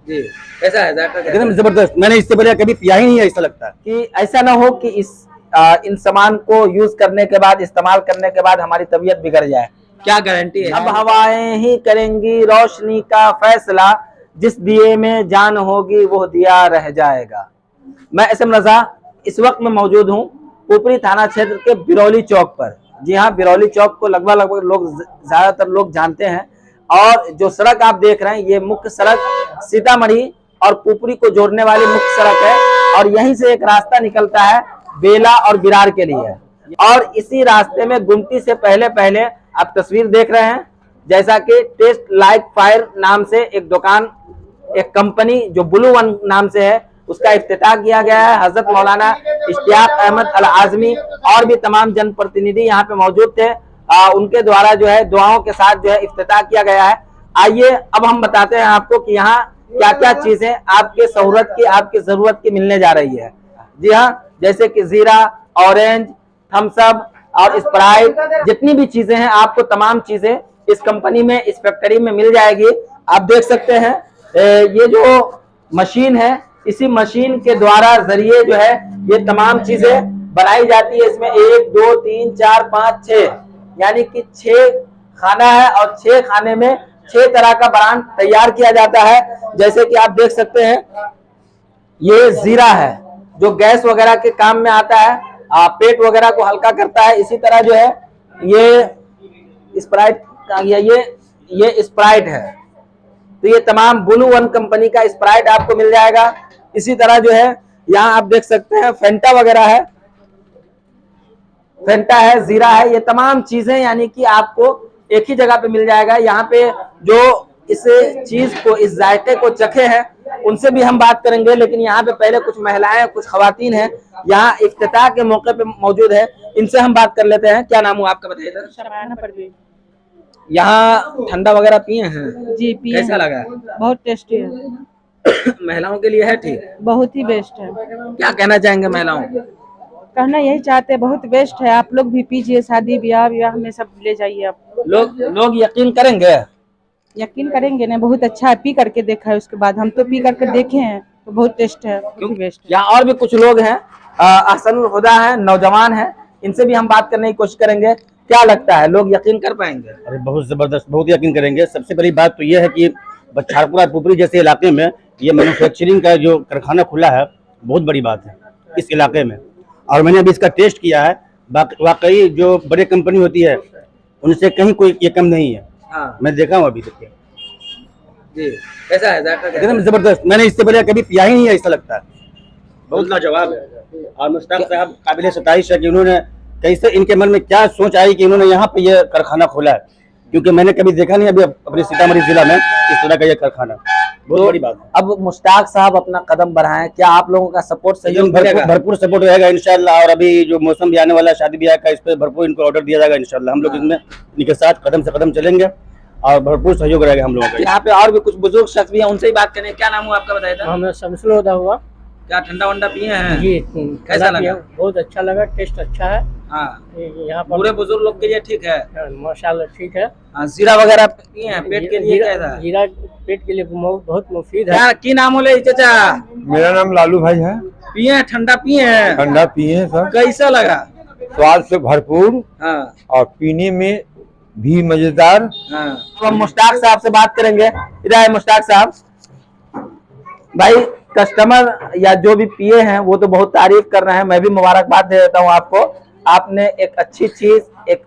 जी, कैसा है जायका? एकदम जबरदस्त। मैंने इससे बढ़िया कभी पिया ही नहीं है, ऐसा लगता है कि ऐसा ना हो कि इन सामान को यूज करने के बाद, इस्तेमाल करने के बाद हमारी तबीयत बिगड़ जाए। क्या गारंटी है? अब हवाएं ही करेंगी रोशनी का फैसला, जिस दिए में जान होगी वो दिया रह जाएगा। मैं SM रजा इस वक्त में मौजूद हूँ पुपरी थाना क्षेत्र के बिरौली चौक पर। जी हाँ, बिरौली चौक को लगभग लोग, ज्यादातर लोग जानते हैं। और जो सड़क आप देख रहे हैं, ये मुख्य सड़क सीतामढ़ी और पुपरी को जोड़ने वाली मुख्य सड़क है। और यहीं से एक रास्ता निकलता है बेला और बिरार के लिए। और इसी रास्ते में गुमटी से पहले पहले आप तस्वीर देख रहे हैं, जैसा कि टेस्ट लाइक फायर नाम से एक दुकान, एक कंपनी जो ब्लू वन नाम से है, उसका इफ्तिताह किया गया है। हजरत मौलाना इश्तियाक अहमद अल आजमी और भी तमाम जनप्रतिनिधि यहाँ पे मौजूद थे। उनके द्वारा जो है दुआओं के साथ जो है इफ्तिताह किया गया है। आइए अब हम बताते हैं आपको कि यहाँ क्या क्या चीजें आपके सहूलत की, आपकी जरूरत की मिलने जा रही है। जी हाँ, जैसे कि जीरा, ऑरेंज, थम्स अप और स्प्राइट, जितनी भी चीजें हैं आपको तमाम चीजें इस कंपनी में, इस फैक्ट्री में मिल जाएगी। आप देख सकते हैं ये जो मशीन है, इसी मशीन के द्वारा जरिए जो है ये तमाम चीजें बनाई जाती है। इसमें 1 2 3 4 5 6 यानी कि 6 खाना है और 6 खाने में 6 तरह का ब्रांड तैयार किया जाता है। जैसे कि आप देख सकते हैं ये जीरा है जो गैस वगैरह के काम में आता है, पेट वगैरह को हल्का करता है। इसी तरह जो है ये स्प्राइट का ये स्प्राइट है, तो ये तमाम ब्लू वन कंपनी का स्प्राइट आपको मिल जाएगा। इसी तरह जो है यहाँ आप देख सकते हैं फेंटा वगैरह है, फेंटा है, जीरा है, ये तमाम चीजें यानी कि आपको एक ही जगह पे मिल जाएगा। यहाँ पे जो इस चीज को, इस जायके को चखे हैं उनसे भी हम बात करेंगे, लेकिन यहाँ पे पहले कुछ महिलाएं, कुछ खवातीन हैं यहाँ इफ्तिताह के मौके पे मौजूद है, इनसे हम बात कर लेते हैं। क्या नाम हुआ आपका, बताइए। यहाँ ठंडा वगैरह पिए हैं? जी पिए। कैसा लगा? बहुत टेस्टी है। महिलाओं के लिए है ठीक? बहुत ही बेस्ट है। क्या कहना चाहेंगे महिलाओं को? कहना यही चाहते हैं, बहुत बेस्ट है। आप लोग भी पीजिए, शादी ब्याह में सब ले जाइए आप। लोग यकीन करेंगे? यकीन करेंगे ना, बहुत अच्छा है। पी करके देखा है, उसके बाद हम तो पी करके देखे हैं तो बहुत टेस्ट है, क्योंकि बेस्ट है। यहाँ और भी कुछ लोग हैं, अहसनुल हुदा है, नौजवान है, इनसे भी हम बात करने की कोशिश करेंगे। क्या लगता है, लोग यकीन कर पाएंगे? अरे बहुत जबरदस्त, बहुत यकीन करेंगे। सबसे बड़ी बात तो ये है कि बछारपुरा पुपरी जैसे इलाके में ये मैन्युफैक्चरिंग का जो कारखाना खुला है, बहुत बड़ी बात है इस इलाके में। और मैंने अभी इसका टेस्ट किया है, वाकई जो बड़े कंपनी होती है उनसे कहीं कोई ये कम नहीं है। हाँ। मैं देखा हूँ अभी तक। जी, कैसा है जायका? एकदम जबरदस्त। मैंने इससे बढ़िया कभी पिया ही नहीं है, ऐसा लगता है। बहुत लाजवाब है। और मुश्ताक साहब काबिल सताइश है कि उन्होंने कैसे, इनके मन में क्या सोच आई कि उन्होंने यहाँ पे ये कारखाना खोला है, क्योंकि मैंने कभी देखा नहीं अभी अपने सीतामढ़ी जिला में इस तरह का ये कारखाना। बहुत बड़ी बात है। अब मुश्ताक साहब अपना कदम बढ़ाएं, क्या आप लोगों का सपोर्ट सहयोग मिलेगा? भरपूर सपोर्ट रहेगा इंशाल्लाह। और अभी जो मौसम भी आने वाला है शादी ब्याह का, इस पर भरपूर इनको ऑर्डर दिया जाएगा इंशाल्लाह। हम लोग इसमें इनके साथ कदम से कदम चलेंगे और भरपूर सहयोग रहेगा हम लोगों का। यहाँ पे और भी कुछ बुजुर्ग शख्स भी हैं, उनसे ही बात करें। क्या नाम हुआ आपका, बताइए? हमें शमसुल हुदा हुआ। क्या ठंडा वंडा पिए हैं? जी। कैसा लगा? बहुत अच्छा लगा, टेस्ट अच्छा है। हाँ, यहाँ पर पूरे बुजुर्ग लोग के लिए ठीक है? माशाल्लाह ठीक है। हाँ, जीरा वगैरह पिए हैं पेट के लिए? कैसा? जीरा पेट के लिए बहुत मुफीद है। क्या की नाम बोले चाचा? मेरा नाम लालू भाई है। पिए हैं, ठंडा पिए हैं? ठंडा पिए हैं सर, कैसा लगा? स्वाद से भरपूर हाँ और पीने में भी मजेदार। हाँ। तो हम मुश्ताक साहब से बात करेंगे। इधर है मुश्ताक साहब। भाई, कस्टमर या जो भी पिए हैं वो तो बहुत तारीफ कर रहे हैं, मैं भी मुबारकबाद दे देता हूँ आपको। आपने एक अच्छी चीज एक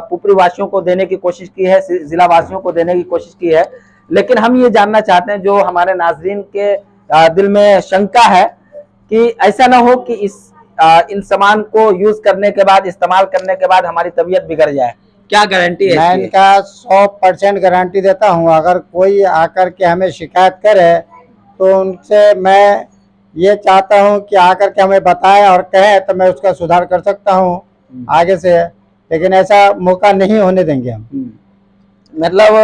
पुपरी वासियों को देने की कोशिश की है, जिला वासियों को देने की कोशिश की है। लेकिन हम ये जानना चाहते हैं, जो हमारे नाजरीन के दिल में शंका है कि ऐसा ना हो कि इन सामान को यूज करने के बाद, इस्तेमाल करने के बाद हमारी तबीयत बिगड़ जाए। क्या गारंटी है? मैं इनका 100% गारंटी देता हूं। अगर कोई आकर के हमें शिकायत करे तो उनसे मैं ये चाहता हूं कि आकर के हमें बताएं और कहें, तो मैं उसका सुधार कर सकता हूं आगे से। लेकिन ऐसा मौका नहीं होने देंगे हम। मतलब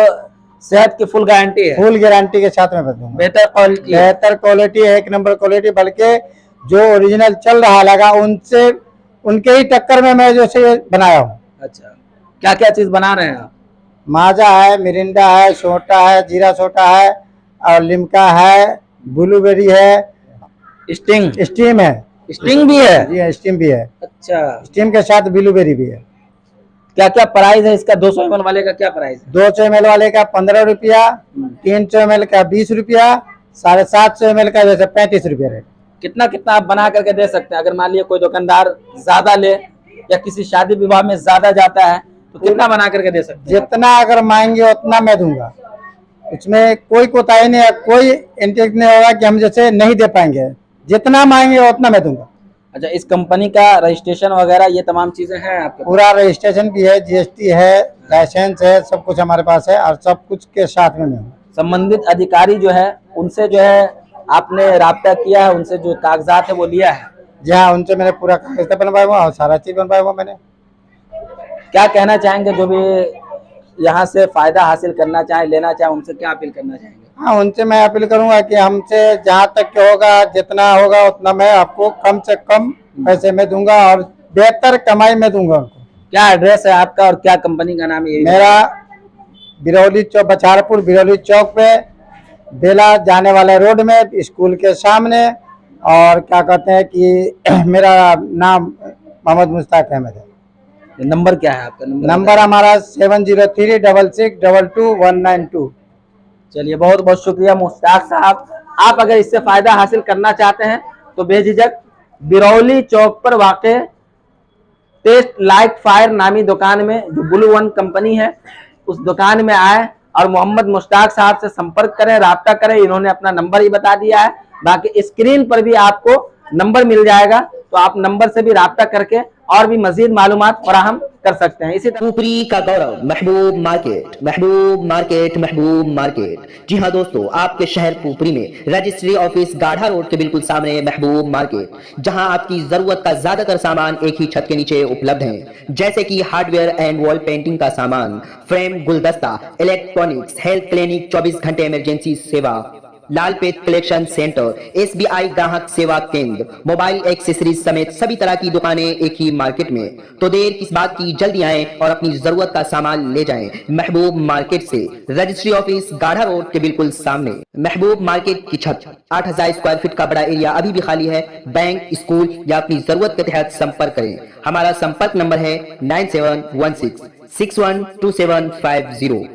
सेहत की फुल गारंटी है? फुल गारंटी के साथ में बताऊंगा। बेहतर क्वालिटी, 1 नंबर क्वालिटी, बल्कि जो ओरिजिनल चल रहा लगा उनसे, उनके ही टक्कर में मैं जैसे बनाया हूँ। अच्छा, क्या क्या चीज बना रहे हैं आप? माजा है, मिरिंडा है, सोटा है, जीरा सोटा है, और लिम्का है, ब्लूबेरी है, स्टिंग स्टीम है। स्टिंग भी है। जी हाँ, स्टीम भी है। अच्छा, स्टीम के साथ ब्लूबेरी भी है। क्या क्या प्राइस है इसका? 200 ml वाले का क्या प्राइस है? 200 ml वाले का 15 रुपया, 300 ml का 20 रुपया, 750 ml का जैसे 35 रुपया रेट। कितना कितना आप बना करके दे सकते हैं? अगर मान लिया कोई दुकानदार ज्यादा ले या किसी शादी विवाह में ज्यादा जाता है तो कितना बना करके दे सकते हैं? जितना अगर मांगे उतना मैं दूंगा, इसमें कोई कोताही नहीं है, कोई इंटेक नहीं होगा कि हम जैसे नहीं दे पाएंगे। जितना मांगे उतना मैं दूंगा। अच्छा, इस कंपनी का रजिस्ट्रेशन वगैरह ये तमाम चीजें हैं आपके पास? पूरा रजिस्ट्रेशन भी है, जीएसटी है, लाइसेंस है, सब कुछ हमारे पास है और सब कुछ के साथ में मैं हूँ। संबंधित अधिकारी जो है उनसे जो है आपने राब्ता किया है, उनसे जो कागजात है वो लिया है? जहाँ उनसे मैंने पूरा कागज बनवाया हुआ और सारा चीज बनवाया हुआ मैंने। क्या कहना चाहेंगे जो भी यहाँ से फायदा हासिल करना चाहे, लेना चाहे, उनसे क्या अपील करना चाहेंगे? हाँ, उनसे मैं अपील करूंगा कि हमसे जहाँ तक के होगा, जितना होगा उतना मैं आपको कम से कम पैसे में दूंगा और बेहतर कमाई में दूंगा उनको। क्या एड्रेस है आपका और क्या कंपनी का नाम है? ये मेरा बिरौली चौक, बछारपुर बिरौली चौक पे, बेला जाने वाले रोड में, स्कूल के सामने। और क्या कहते हैं कि मेरा नाम मोहम्मद मुश्ताक अहमद है। नंबर क्या है आपका? नंबर हमारा 7036622192। चलिए, बहुत बहुत शुक्रिया मुश्ताक साहब। आप अगर इससे फायदा हासिल करना चाहते हैं तो बेझिझक बिरौली चौक पर वाक़ टेस्ट लाइक फायर नामी दुकान में, जो ब्लू वन कंपनी है, उस दुकान में आए और मोहम्मद मुश्ताक साहब से संपर्क करें, राब्ता करें। इन्होंने अपना नंबर ही बता दिया है, बाकी स्क्रीन पर भी आपको नंबर मिल जाएगा, तो आप नंबर से भी राब्ता करके और भी मजीद मालूमात फराहम कर सकते हैं। इसी तरह पुपरी का गौरव, महबूब मार्केट, महबूब मार्केट, महबूब मार्केट। जी हाँ दोस्तों, आपके शहर पुपरी में रजिस्ट्री ऑफिस गाढ़ा रोड के बिल्कुल सामने महबूब मार्केट, जहां आपकी जरूरत का ज्यादातर सामान एक ही छत के नीचे उपलब्ध है, जैसे कि हार्डवेयर एंड वॉल पेंटिंग का सामान, फ्रेम, गुलदस्ता, इलेक्ट्रॉनिक्स, हेल्थ क्लिनिक, 24 घंटे इमरजेंसी सेवा, लालपेट कलेक्शन सेंटर, SBI ग्राहक सेवा केंद्र, मोबाइल एक्सेसरीज समेत सभी तरह की दुकानें एक ही मार्केट में। तो देर किस बात की, जल्दी आएं और अपनी जरूरत का सामान ले जाएं। महबूब मार्केट से रजिस्ट्री ऑफिस गाढ़ा रोड के बिल्कुल सामने। महबूब मार्केट की छत 8000 स्क्वायर फीट का बड़ा एरिया अभी भी खाली है। बैंक, स्कूल या अपनी जरूरत के तहत संपर्क करें। हमारा संपर्क नंबर है 9716612750।